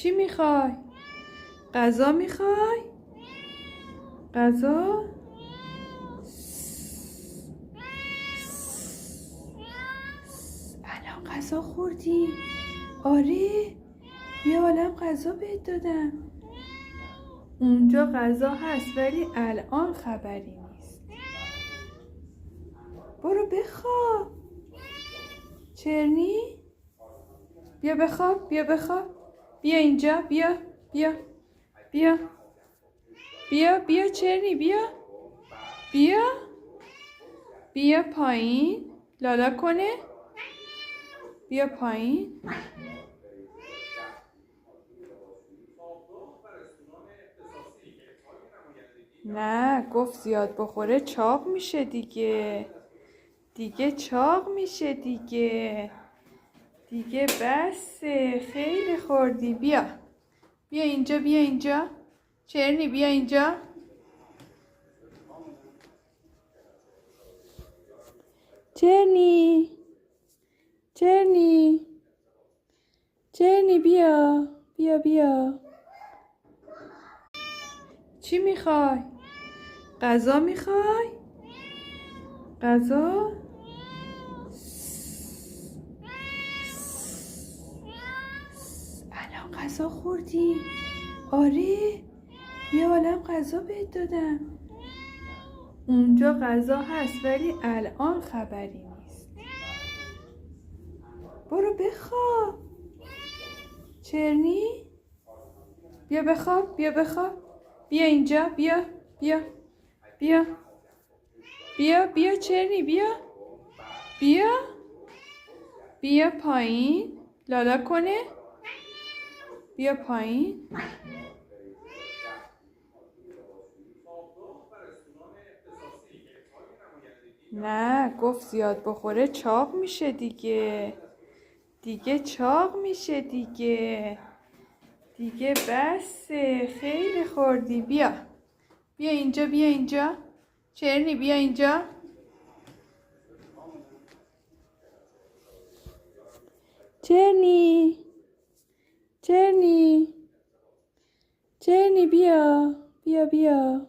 چی میخوای؟ غذا میخوای؟ غذا؟ الان غذا خوردی؟ آره، بیا الان غذا بهت دادم. اونجا غذا هست ولی الان خبری نیست. برو بخواب. چرنی؟ بیا بخواب، بیا بخواب. بیا اینجا، بیا بیا بیا بیا بیا چرنی، بیا بیا بیا پایین. لالا کنه. بیا پایین. نه، گفت زیاد بخوره چاق میشه دیگه. دیگه چاق میشه دیگه. دیگه بسه، خیلی خوردی. بیا بیا اینجا، بیا اینجا چرنی، بیا اینجا. چرنی چرنی چرنی، بیا بیا بیا. چی میخوای؟ غذا میخوای؟ غذا؟ الان غذا خوردی؟ آره، بیا الان غذا بهت دادم. اونجا غذا هست ولی الان خبری نیست. برو بخواب. چرنی؟ بیا بخواب، بیا بخواب. بیا اینجا، بیا بیا بیا بیا بیا چرنی، بیا بیا بیا پایین. لالا کنه. بیا پایین. نه، گفت زیاد بخوره چاق میشه دیگه. دیگه چاق میشه دیگه. دیگه بسه، خیلی خوردی. بیا بیا اینجا، بیا اینجا چرنی، بیا اینجا. چرنی چرنی چرنی، بیا بیا بیا